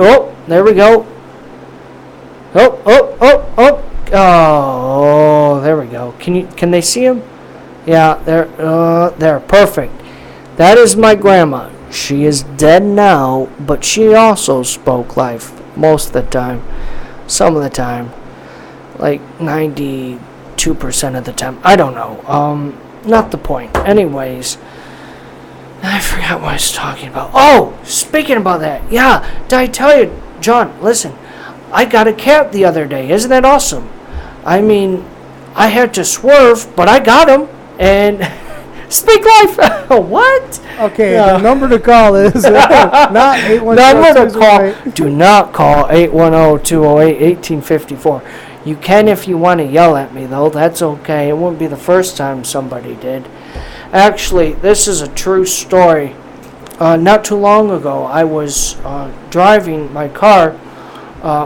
S1: we go. Oh, there we go. Can they see him? Yeah, there. Perfect. That is my grandma. She is dead now, but she also spoke life most of the time. Some of the time. Like 92% of the time. I don't know. Not the point. Anyways, I forgot what I was talking about. Oh, speaking about that. Yeah, did I tell you, John, listen, I got a cat the other day. Isn't that awesome? I mean, I had to swerve, but I got him. And speak life. What?
S2: Okay, the number to call is not 810.
S1: Do not call 810-208-1854. You can if you want to yell at me, though. That's okay. It wouldn't be the first time somebody did. Actually, this is a true story. Not too long ago, I was driving my car.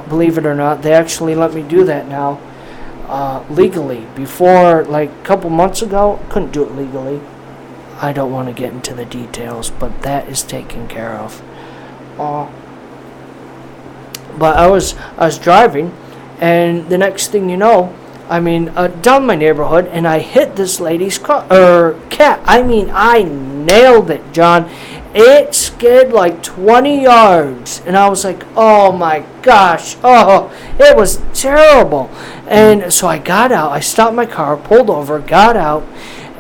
S1: Believe it or not, they actually let me do that now. Legally. Before, like a couple months ago, couldn't do it legally. I don't want to get into the details, but that is taken care of. But I was driving, and the next thing you know, down my neighborhood, and I hit this lady's cat. I nailed it, John. It skid like 20 yards, and I was like, oh my gosh, it was terrible. And so I got out, I stopped my car, pulled over, got out,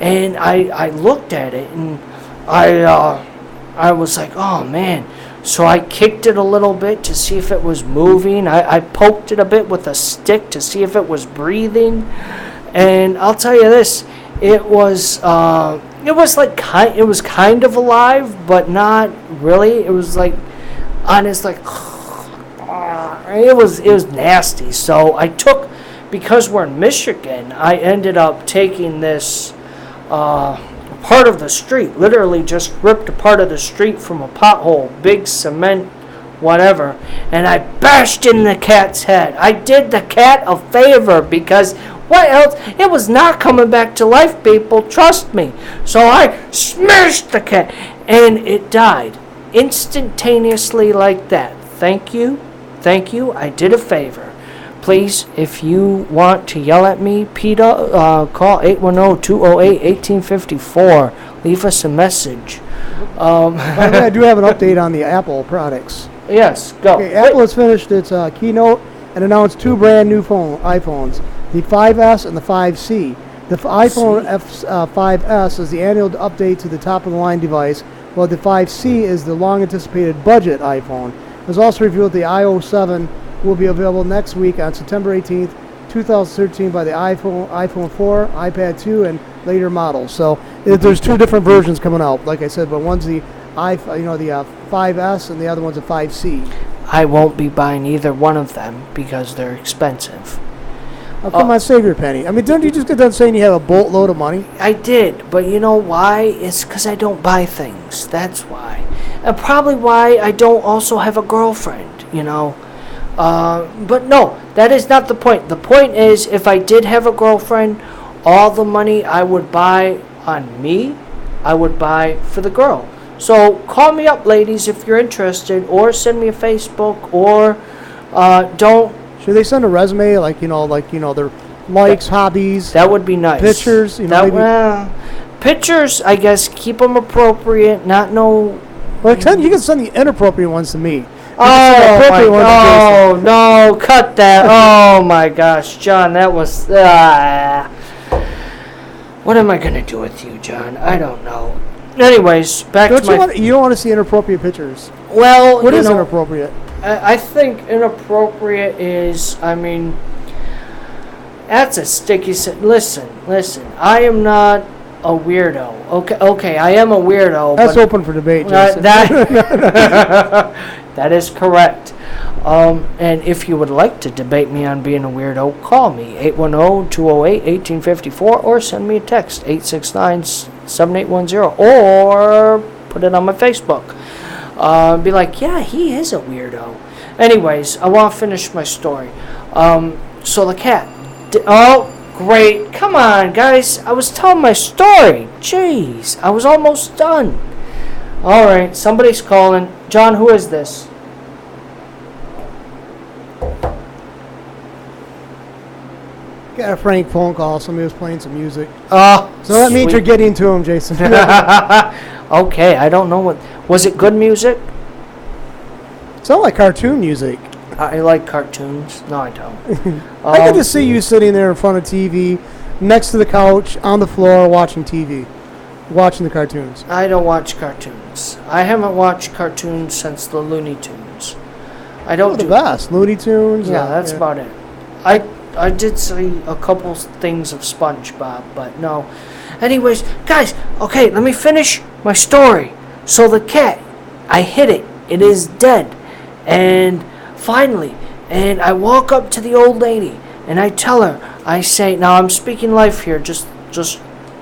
S1: And I looked at it, and I was like, oh man. So I kicked it a little bit to see if it was moving. I poked it a bit with a stick to see if it was breathing. And I'll tell you this, it was kind of alive, but not really. It was like honest, like it was nasty. So I took, because we're in Michigan, I ended up taking this part of the street, literally just ripped a part of the street from a pothole, big cement, whatever, and I bashed in the cat's head. I did the cat a favor, because what else? It was not coming back to life, people, trust me. So I smashed the cat, and it died instantaneously like that. Thank you, I did a favor. Please, if you want to yell at me, PETA, call 810-208-1854. Leave us a message.
S2: By the way, I do have an update on the Apple products.
S1: Yes, go.
S2: Okay, Apple has finished its keynote and announced 2 brand new iPhones, the 5S and the 5C. The iPhone 5S is the annual update to the top-of-the-line device, while the 5C is the long-anticipated budget iPhone. It was also revealed the iOS 7 will be available next week on September 18th, 2013 by the iPhone 4, iPad 2, and later models. So there's 2 different versions coming out, like I said, but one's the 5S and the other one's a 5C.
S1: I won't be buying either one of them because they're expensive.
S2: Oh, come on, save your penny. I mean, don't you just get done saying you have a boatload of money?
S1: I did, but you know why? It's because I don't buy things. That's why. And probably why I don't also have a girlfriend, you know. But no, that is not the point. The point is, if I did have a girlfriend, all the money I would buy on me, I would buy for the girl. So call me up, ladies, if you're interested, or send me a Facebook, or don't.
S2: Should they send a resume, like their likes, hobbies?
S1: That would be nice.
S2: Pictures,
S1: pictures, I guess, keep them appropriate, not no.
S2: Well, you can send the inappropriate ones to me.
S1: Oh, no, cut that. Oh, my gosh, John, that was... what am I going to do with you, John? I don't know. Anyways, back to my...
S2: You don't want to see inappropriate pictures.
S1: Well,
S2: what is inappropriate?
S1: I think inappropriate is, I mean, that's a sticky... Listen, I am not a weirdo. Okay, I am a weirdo.
S2: That's open for debate, Jason.
S1: That is correct. And if you would like to debate me on being a weirdo, call me, 810-208-1854, or send me a text, 869-7810, or put it on my Facebook. Be like, yeah, he is a weirdo. Anyways, I want to finish my story. So the cat... Oh, great. Come on, guys. I was telling my story. Jeez, I was almost done. All right, somebody's calling. John, who is this?
S2: Got a frank phone call. Somebody was playing some music.
S1: Oh,
S2: so that means you're getting to him, Jason.
S1: Okay, I don't know what... Was it good music?
S2: Sound like cartoon music.
S1: I like cartoons. No, I don't.
S2: I get to see you sitting there in front of TV, next to the couch, on the floor, watching TV. Watching the cartoons.
S1: I don't watch cartoons. I haven't watched cartoons since the Looney Tunes. I don't do
S2: the best. Looney Tunes.
S1: Yeah, that's about it. I did see a couple things of SpongeBob, but no. Anyways, guys, okay, let me finish my story. So the cat, I hit it. It is dead. And finally, and I walk up to the old lady, and I tell her, I say, now I'm speaking life here, just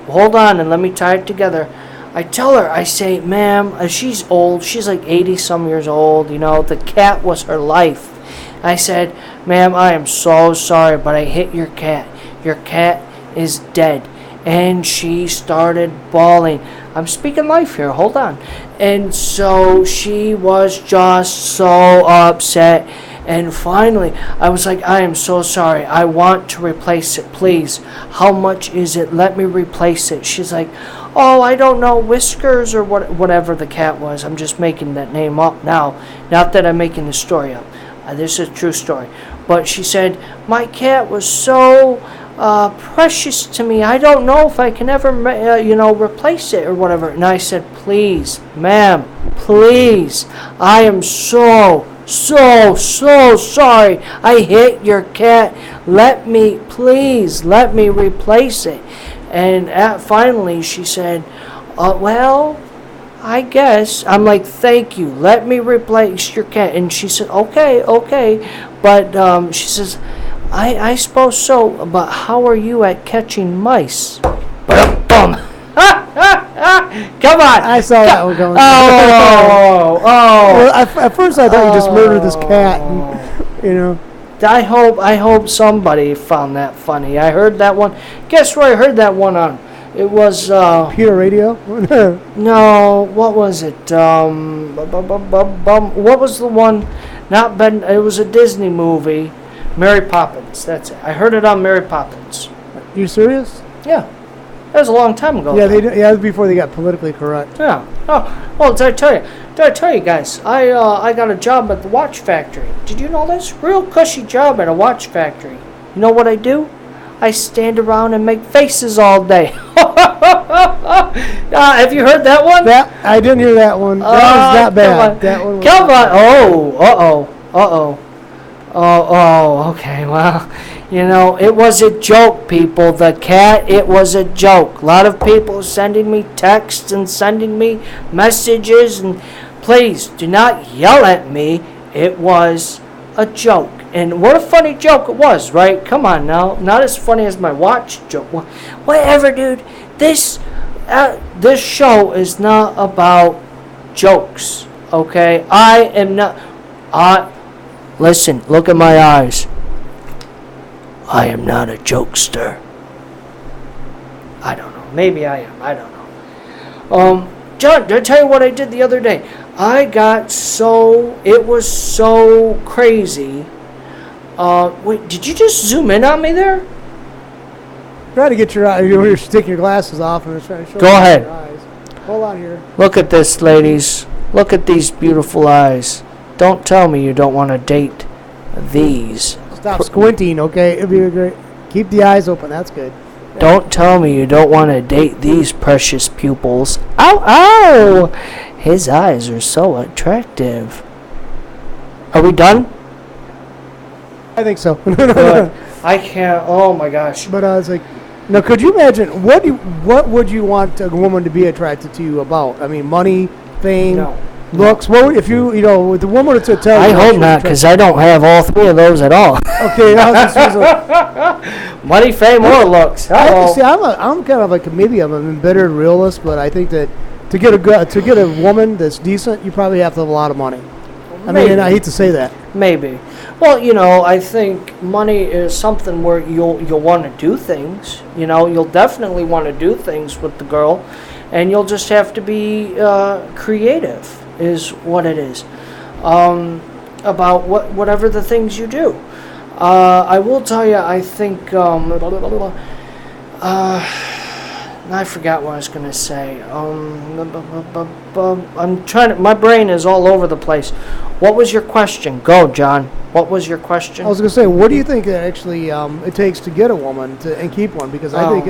S1: hold on and let me tie it together. I tell her, I say, ma'am, she's old, she's like 80-some years old, you know, the cat was her life. I said, ma'am, I am so sorry, but I hit your cat. Your cat is dead. And she started bawling. I'm speaking life here, hold on. And so she was just so upset. And finally, I was like, I am so sorry. I want to replace it, please. How much is it? Let me replace it. She's like, oh, I don't know, Whiskers or whatever the cat was. I'm just making that name up now. Not that I'm making the story up. This is a true story. But she said, my cat was so precious to me. I don't know if I can ever, replace it or whatever. And I said, please, ma'am, please. I am so sorry. I hit your cat. Please let me replace it. And finally she said, well, I guess. I'm like, thank you. Let me replace your cat. And she said, okay. But she says, I suppose so, but how are you at catching mice? Bum. Come on.
S2: I saw that one going.
S1: Oh.
S2: Well, at first I thought you just murdered this cat, and, you know.
S1: I hope somebody found that funny. I heard that one. Guess where I heard that one on? It was
S2: Peter Radio?
S1: no, what was it? What was the one? Not Ben. It was a Disney movie. Mary Poppins. That's it. I heard it on Mary Poppins.
S2: You serious?
S1: Yeah, that was a long time ago.
S2: Yeah, that was before they got politically correct.
S1: Yeah. Oh, well, did I tell you guys? I got a job at the watch factory. Did you know this? Real cushy job at a watch factory. You know what I do? I stand around and make faces all day. Have you heard that one?
S2: I didn't hear that one. That was not bad. That one was
S1: Come
S2: not
S1: on. Oh, okay, well, it was a joke, people. The cat, it was a joke. A lot of people sending me texts and sending me messages, and please, do not yell at me. It was a joke. And what a funny joke it was, right? Come on now. Not as funny as my watch joke. Whatever, dude. This show is not about jokes, okay? I am not... Listen, look at my eyes. I am not a jokester. I don't know. Maybe I am. I don't know. John, did I tell you what I did the other day? It was so crazy. Wait, did you just zoom in on me there?
S2: Try to get your eye. You're sticking your glasses off and trying to show
S1: Go ahead.
S2: your eyes. Hold on here.
S1: Look at this, ladies. Look at these beautiful eyes. Don't tell me you don't want to date these.
S2: Stop squinting, okay? It'll be great. Keep the eyes open. That's good.
S1: Don't tell me you don't want to date these precious pupils. Ow! His eyes are so attractive. Are we done?
S2: I think so.
S1: Good. I can't. Oh my gosh.
S2: But I was like, now could you imagine what would you want a woman to be attracted to you about? I mean, money, fame,
S1: No.
S2: looks. What would, if you with the woman to tell you?
S1: I hope not, because I don't have all three of those at all.
S2: Okay, I was just
S1: Money, fame, or looks. Hello.
S2: see, I'm kind of like maybe I'm an embittered realist, but I think that to get a woman that's decent, you probably have to have a lot of money. I mean, and I hate to say that.
S1: Maybe. Well, I think money is something where you'll want to do things. You'll definitely want to do things with the girl, and you'll just have to be creative, is what it is, about whatever the things you do. I will tell you, I think, I forgot what I was going to say. I'm trying to, my brain is all over the place. What was your question? Go, John. What was your question?
S2: I was going to say, what do you think that actually it takes to get a woman and keep one? Because I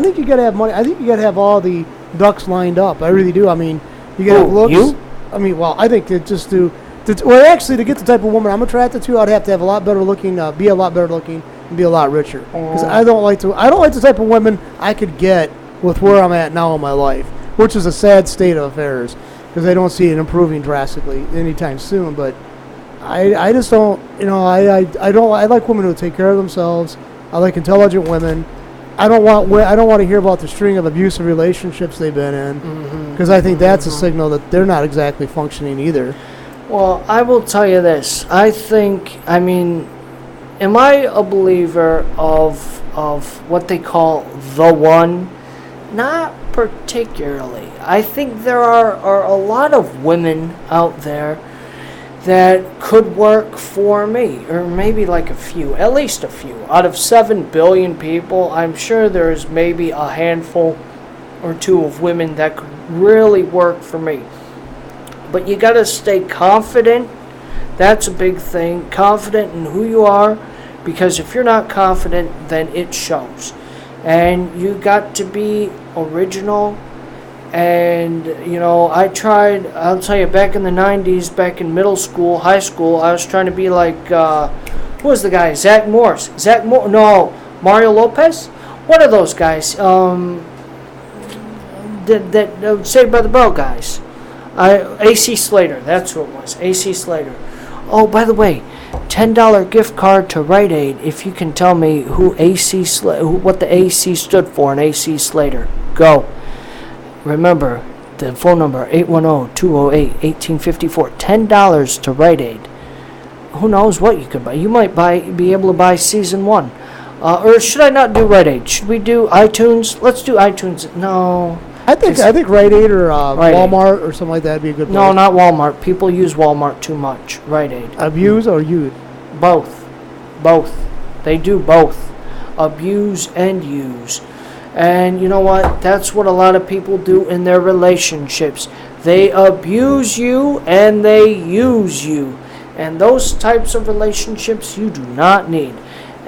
S2: think you got to have money. I think you got to have all the ducks lined up. I really do. I mean, you got to have looks.
S1: You?
S2: I mean, well, I think that just to get the type of woman I'm attracted to, I'd have to have a lot better looking, be a lot better looking, and be a lot richer. Because I don't like the type of women I could get with where I'm at now in my life, which is a sad state of affairs, because I don't see it improving drastically anytime soon. But I just don't, I like women who take care of themselves. I like intelligent women. I don't want to hear about the string of abusive relationships they've been in, because I think that's a signal that they're not exactly functioning either.
S1: Well, I will tell you this. Am I a believer of what they call the one? Not particularly. I think there are a lot of women out there that could work for me, or maybe like at least a few. Out of 7 billion people, I'm sure there's maybe a handful or two of women that could really work for me. But you got to stay confident. That's a big thing. Confident in who you are, because if you're not confident, then it shows. And you got to be original. And, I tried, I'll tell you, back in the 90s, back in middle school, high school, I was trying to be like, who was the guy? Zach Morris. No, Mario Lopez? One of those guys. That Saved by the Bell guys. AC Slater, that's who it was. AC Slater. Oh, by the way, $10 gift card to Rite Aid if you can tell me what the AC stood for in AC Slater. Go. Remember, the phone number, 810-208-1854. $10 to Rite Aid. Who knows what you could buy. You might be able to buy season 1. Or should I not do Rite Aid? Should we do iTunes? Let's do iTunes. No.
S2: I think Rite Aid or
S1: Rite
S2: Walmart
S1: Aid.
S2: or something like that would be a good place.
S1: No, not Walmart. People use Walmart too much. Rite Aid.
S2: Abuse or use?
S1: Both. They do both. Abuse and use. And you know what? That's what a lot of people do in their relationships. They abuse you and they use you. And those types of relationships you do not need.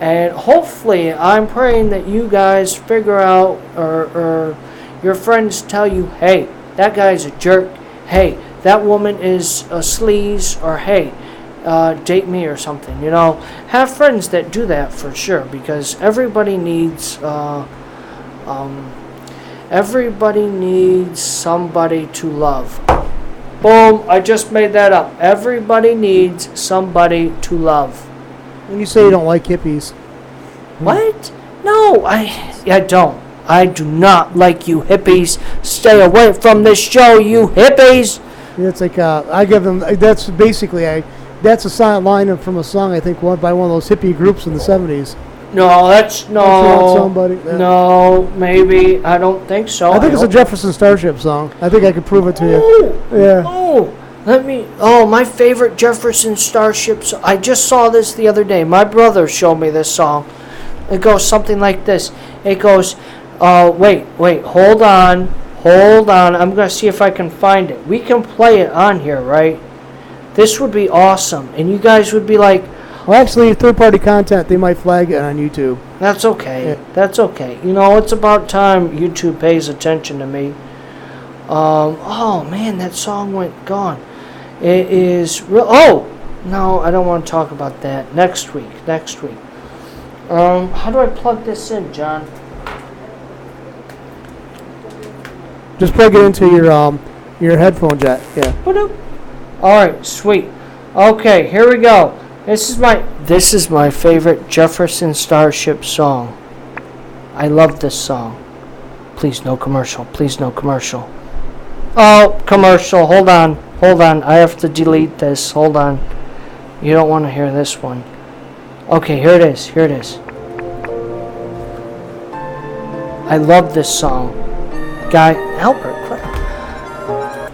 S1: And hopefully, I'm praying that you guys figure out, or your friends tell you, hey, that guy's a jerk. Hey, that woman is a sleaze. Or hey, date me or something. Have friends that do that for sure, because everybody needs somebody to love. Boom! I just made that up. Everybody needs somebody to love.
S2: When you say you don't like hippies.
S1: What? No, I don't. I do not like you hippies. Stay away from this show, you hippies.
S2: It's like I give them. That's basically that's a line from a song I think by one of those hippie groups in the 70s.
S1: No, that's
S2: not somebody. Yeah.
S1: No, maybe I don't think so.
S2: I think it's a Jefferson Starship song. I think I could prove it to you. Yeah.
S1: My favorite Jefferson Starship song. I just saw this the other day. My brother showed me this song. It goes something like this. It goes, wait, hold on. I'm going to see if I can find it. We can play it on here, right? This would be awesome. And you guys would be like,
S2: well, actually, third-party content, they might flag it on YouTube.
S1: That's okay.
S2: Yeah.
S1: That's okay. It's about time YouTube pays attention to me. Oh, man, that song went gone. It is... no, I don't want to talk about that. Next week. How do I plug this in, John?
S2: Just plug it into your headphone jack. Yeah.
S1: All right, sweet. Okay, here we go. This is my favorite Jefferson Starship song. I love this song. Please no commercial. Oh, commercial. Hold on. I have to delete this. Hold on. You don't want to hear this one. Okay, here it is. I love this song. Albert Clifford.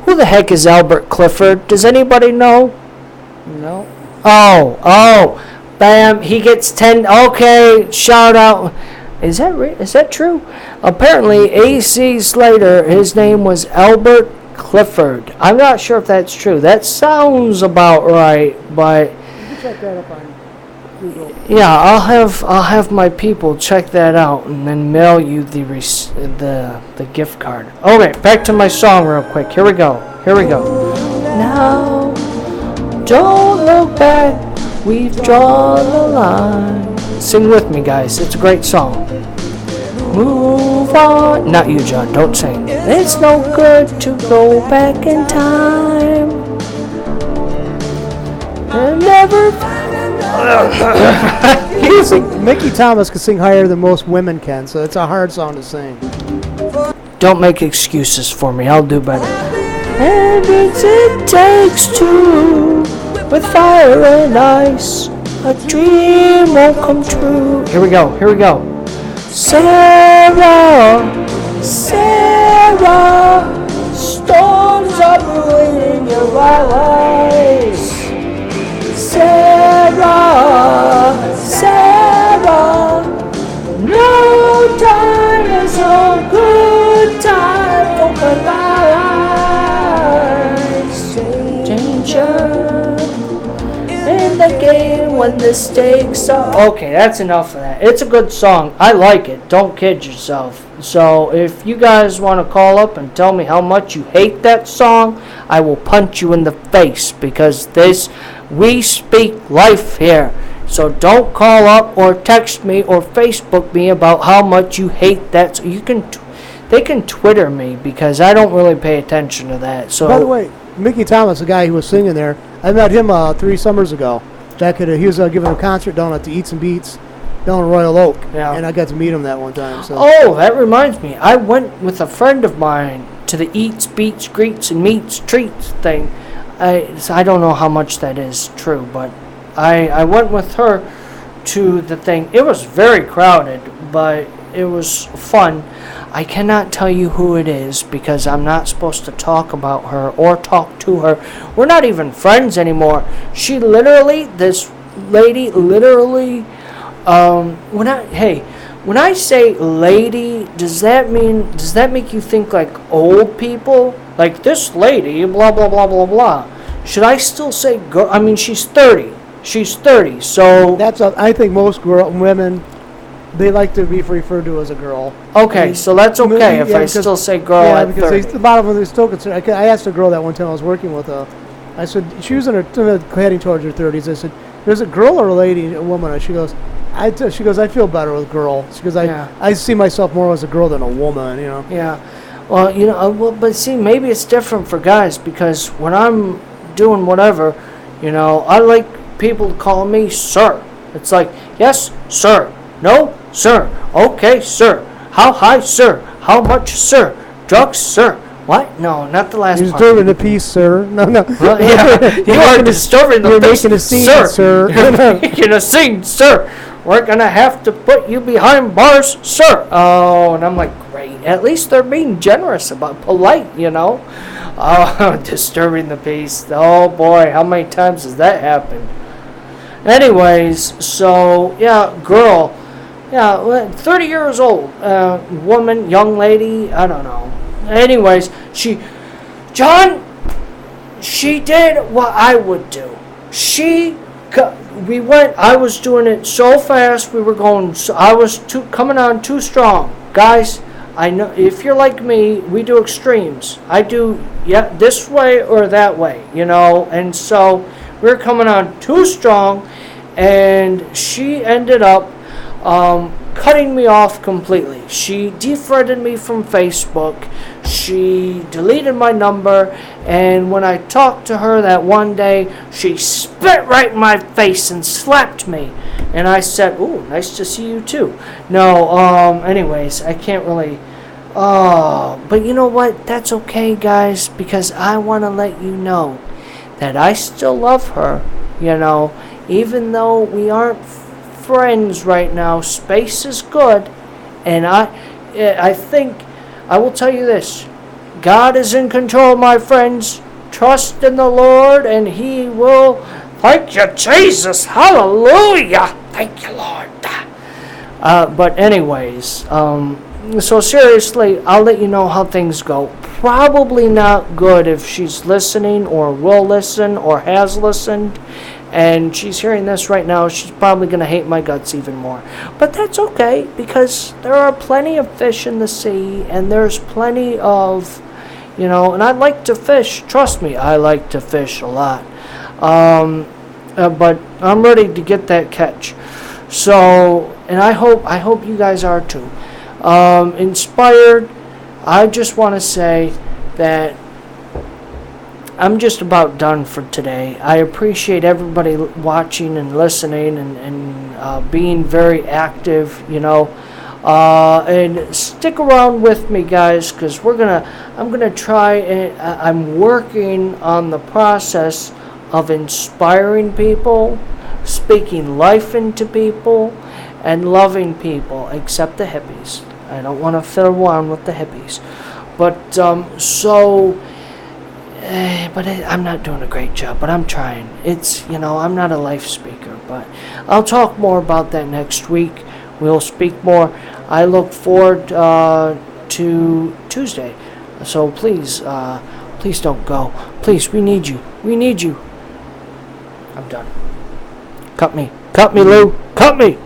S1: Who the heck is Albert Clifford? Does anybody know? No. Oh, bam, he gets 10, okay, shout out. Is that true? Apparently, AC Slater, his name was Albert Clifford. I'm not sure if that's true. That sounds about right, but...
S2: You can check that up on Google.
S1: Yeah, I'll have my people check that out and then mail you the gift card. Okay, back to my song real quick. Here we go. Now, don't look back, we've drawn the line. Sing with me, guys. It's a great song. Move on. Not you, John. Don't sing. It's no good to go back in time. And never...
S2: Mickey Thomas can sing higher than most women can, so it's a hard song to sing.
S1: Don't make excuses for me. I'll do better. And it takes two with fire and ice. A dream won't come true. Here we go. Sarah, storms are brewing in your eyes. Sarah, no time is a good time for goodbyes. Danger in in the game when the stakes are... Okay, that's enough of that. It's a good song. I like it. Don't kid yourself. So if you guys want to call up and tell me how much you hate that song, I will punch you in the face, because we speak life here. So don't call up or text me or Facebook me about how much you hate that. They can Twitter me, because I don't really pay attention to that. So
S2: by the way, Mickey Thomas, the guy who was singing there, I met him 3 summers ago. He was giving a concert down at the Eats and Beats down in Royal Oak, and I got to meet him that one time. So.
S1: Oh, that reminds me. I went with a friend of mine to the Eats, Beats, Greets, and Meats Treats thing. I don't know how much that is true, but I went with her to the thing. It was very crowded, but it was fun. I cannot tell you who it is, because I'm not supposed to talk about her or talk to her. We're not even friends anymore. This lady literally, when I say lady, does that make you think like old people? Like this lady, blah, blah, blah, blah, blah. Should I still say girl? I mean, she's 30. She's 30, so...
S2: I think most women, they like to be referred to as a girl.
S1: Okay, so that's okay if I still say girl at 30.
S2: Yeah, because a lot of them are still concerned. I asked a girl that one time I was working with her. I said, she was heading towards her 30s. I said, there's a girl or a lady, a woman? She goes, I feel better with girl. She goes, I see myself more as a girl than a woman, you know.
S1: Yeah. Well, but see, maybe it's different for guys, because when I'm doing whatever, I like people to call me sir. It's like, yes, sir. No, sir. Okay, sir. How high, sir? How much, sir? Drugs, sir. What? No, not the last
S2: You're
S1: part.
S2: disturbing the peace, sir. No.
S1: Well, yeah, you are disturbing the peace,
S2: You're making a scene, sir.
S1: You're making a scene, sir. We're going to have to put you behind bars, sir. Oh, and I'm like, great. At least they're being generous about polite, disturbing the peace. Oh, boy, how many times has that happened? Anyways, so, yeah, girl. Yeah, 30 years old. Woman, young lady, I don't know. Anyways, she did what I would do. I was doing it so fast, I was coming on too strong. Guys, I know, if you're like me, we do extremes. I do, this way or that way, and so we're coming on too strong, and she ended up cutting me off completely. She defriended me from Facebook. She deleted my number, and when I talked to her that one day, she spit right in my face and slapped me. And I said, "Ooh, nice to see you too." No, anyways, I can't really. But you know what? That's okay, guys, because I want to let you know that I still love her. Even though we aren't friends right now, space is good, and I think I will tell you this: God is in control, my friends. Trust in the Lord, and He will. Thank you, Jesus. Hallelujah. Thank you, Lord. But anyways, so seriously, I'll let you know how things go. Probably not good if she's listening or will listen or has listened. And she's hearing this right now. She's probably going to hate my guts even more. But that's okay, because there are plenty of fish in the sea, and there's plenty of, and I like to fish. Trust me, I like to fish a lot. But I'm ready to get that catch. So, and I hope you guys are too. Inspired, I just want to say that I'm just about done for today. I appreciate everybody watching and listening and being very active, and stick around with me, guys, because I'm gonna try, and I'm working on the process of inspiring people, speaking life into people, and loving people, except the hippies. I don't want to fiddle around with the hippies, but but I'm not doing a great job, but I'm trying. It's, I'm not a life speaker, but I'll talk more about that next week. We'll speak more. I look forward to Tuesday. So please don't go. Please, we need you. We need you. I'm done. Cut me. Cut me, Lou. Cut me.